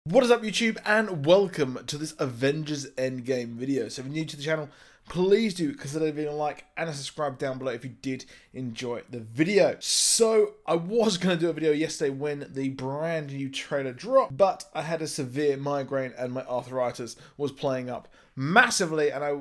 What is up, YouTube, and welcome to this Avengers Endgame video. So if you're new to the channel, please do consider leaving a like and a subscribe down below if you did enjoy the video. So I was going to do a video yesterday when the brand new trailer dropped, but I had a severe migraine and my arthritis was playing up massively, and I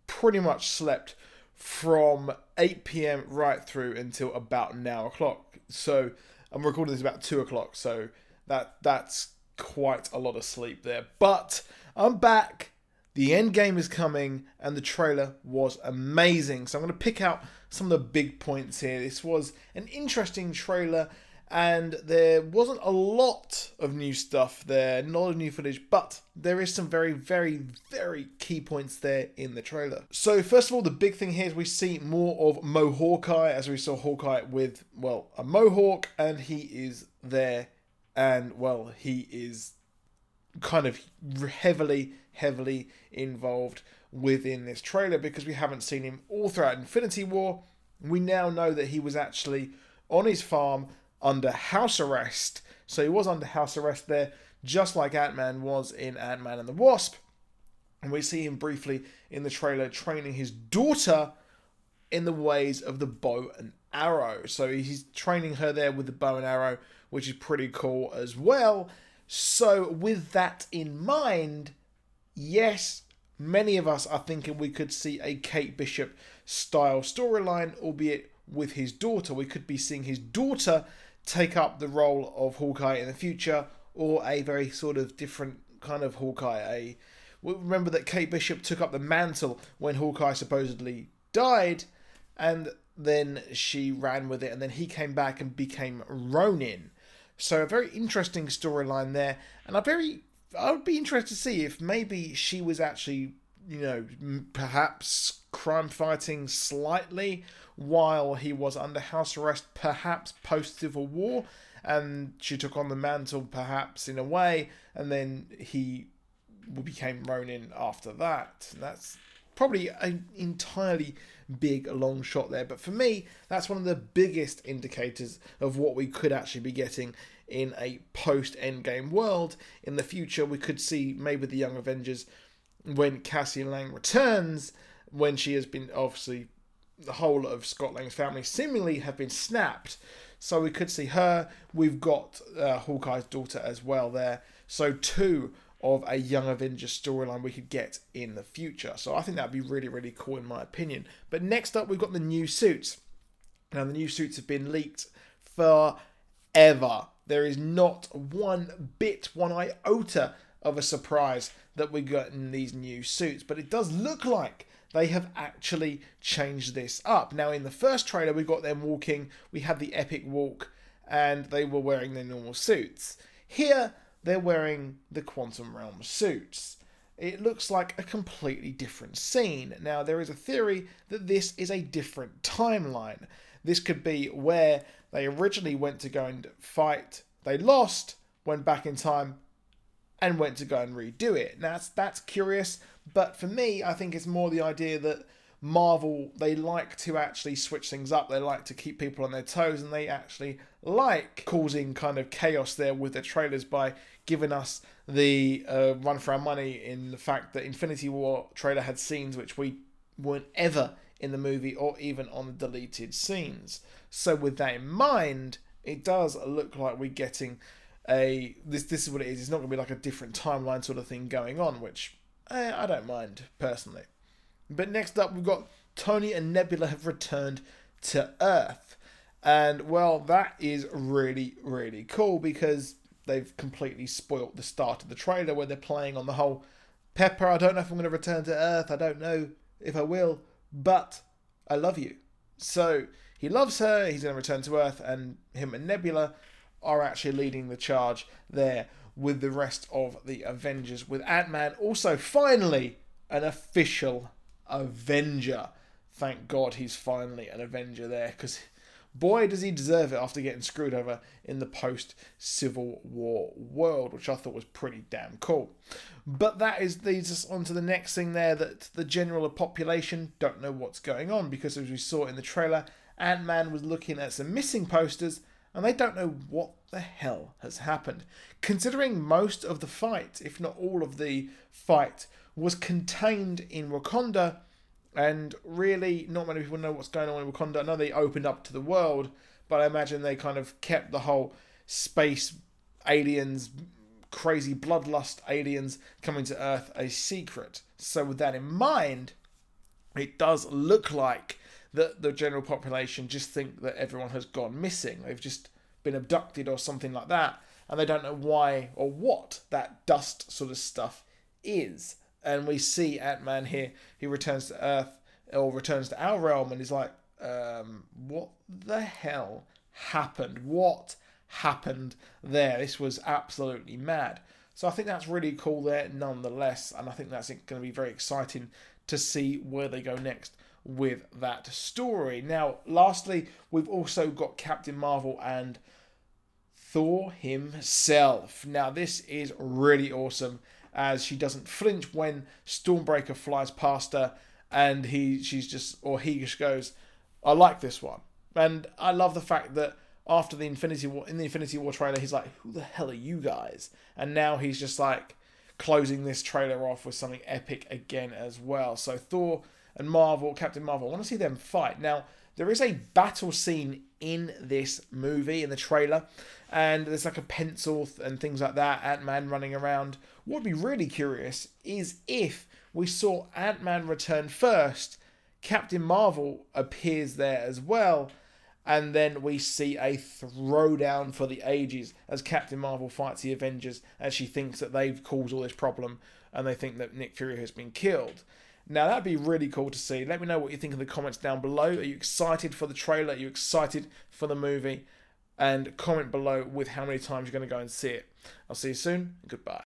pretty much slept from 8 PM right through until about now o'clock. So I'm recording this about 2 o'clock, so that's quite a lot of sleep there. But I'm back, the end game is coming, and the trailer was amazing. So I'm going to pick out some of the big points here. This was an interesting trailer, and there wasn't a lot of new stuff there, not a lot of new footage, but there is some very, very, very key points there in the trailer. So first of all, the big thing here is we see more of Hawkeye, as we saw Hawkeye with, well, a mohawk, and he is there. And, well, he is kind of heavily involved within this trailer because we haven't seen him all throughout Infinity War. We now know that he was actually on his farm under house arrest. So he was under house arrest there, just like Ant-Man was in Ant-Man and the Wasp. And we see him briefly in the trailer training his daughter in the ways of the bow and arrow. So he's training her there with the bow and arrow, which is pretty cool as well. So with that in mind, yes, many of us are thinking we could see a Kate Bishop style storyline, albeit with his daughter. We could be seeing his daughter take up the role of Hawkeye in the future, or a very sort of different kind of Hawkeye. Remember that Kate Bishop took up the mantle when Hawkeye supposedly died, and then she ran with it, and then he came back and became Ronin. So a very interesting storyline there, and I would be interested to see if maybe she was actually, you know, perhaps crime fighting slightly while he was under house arrest, perhaps post-Civil War, and she took on the mantle perhaps in a way, and then he became Ronin after that. And that's probably an entirely big long shot there, but for me that's one of the biggest indicators of what we could actually be getting in a post-Endgame world. In the future we could see maybe the Young Avengers when Cassie Lang returns, when she has been, obviously the whole of Scott Lang's family seemingly have been snapped, so we could see her. We've got Hawkeye's daughter as well there, so two of a Young Avengers storyline we could get in the future. So I think that'd be really cool in my opinion. But next up we've got the new suits. Now the new suits have been leaked forever. There is not one iota of a surprise that we got in these new suits, but it does look like they have actually changed this up. Now in the first trailer we got them walking, we had the epic walk, and they were wearing their normal suits. Here they're wearing the Quantum Realm suits. It looks like a completely different scene. Now, there is a theory that this is a different timeline. This could be where they originally went to go and fight, they lost, went back in time, and went to go and redo it. Now, that's curious, but for me, I think it's more the idea that Marvel, they like to actually switch things up. They like to keep people on their toes, and they actually like causing kind of chaos there with their trailers by giving us the run for our money in the fact that Infinity War trailer had scenes which we weren't ever in the movie or even on the deleted scenes. So with that in mind, it does look like we're getting this is what it is. It's not going to be like a different timeline sort of thing going on, which I don't mind personally. But next up, we've got Tony and Nebula have returned to Earth. And, well, that is really cool because they've completely spoilt the start of the trailer where they're playing on the whole Pepper, I don't know if I'm going to return to Earth. I don't know if I will, but I love you. So he loves her. He's going to return to Earth, and him and Nebula are actually leading the charge there with the rest of the Avengers, with Ant-Man also finally an official Avenger. Thank God he's finally an Avenger there, because boy does he deserve it after getting screwed over in the post-Civil War world, which I thought was pretty damn cool. But that leads us on to the next thing there, that the general population don't know what's going on, because as we saw in the trailer, Ant-Man was looking at some missing posters, and they don't know what the hell has happened. Considering most of the fight, if not all of the fight, was contained in Wakanda, and really not many people know what's going on in Wakanda. I know they opened up to the world, but I imagine they kind of kept the whole space aliens, crazy bloodlust aliens coming to Earth a secret. So with that in mind, it does look like that the general population just think that everyone has gone missing. They've just been abducted or something like that, and they don't know why or what that dust sort of stuff is. And we see Ant-Man here. He returns to Earth, or returns to our realm, and he's like, what the hell happened? What happened there? This was absolutely mad. So I think that's really cool there nonetheless, and I think that's going to be very exciting to see where they go next with that story. Now, lastly, we've also got Captain Marvel and Thor himself. Now, this is really awesome, as she doesn't flinch when Stormbreaker flies past her, and he just goes, I like this one. And I love the fact that after the Infinity War trailer, he's like, who the hell are you guys? And now he's just like closing this trailer off with something epic again as well. So Thor and Captain Marvel, I want to see them fight. Now, there is a battle scene in this movie, in the trailer, and there's like a pencil and things like that, Ant-Man running around. What would be really curious is if we saw Ant-Man return first, Captain Marvel appears there as well, and then we see a throwdown for the ages as Captain Marvel fights the Avengers, as she thinks that they've caused all this problem, and they think that Nick Fury has been killed. Now, that'd be really cool to see. Let me know what you think in the comments down below. Are you excited for the trailer? Are you excited for the movie? And comment below with how many times you're going to go and see it. I'll see you soon. Goodbye.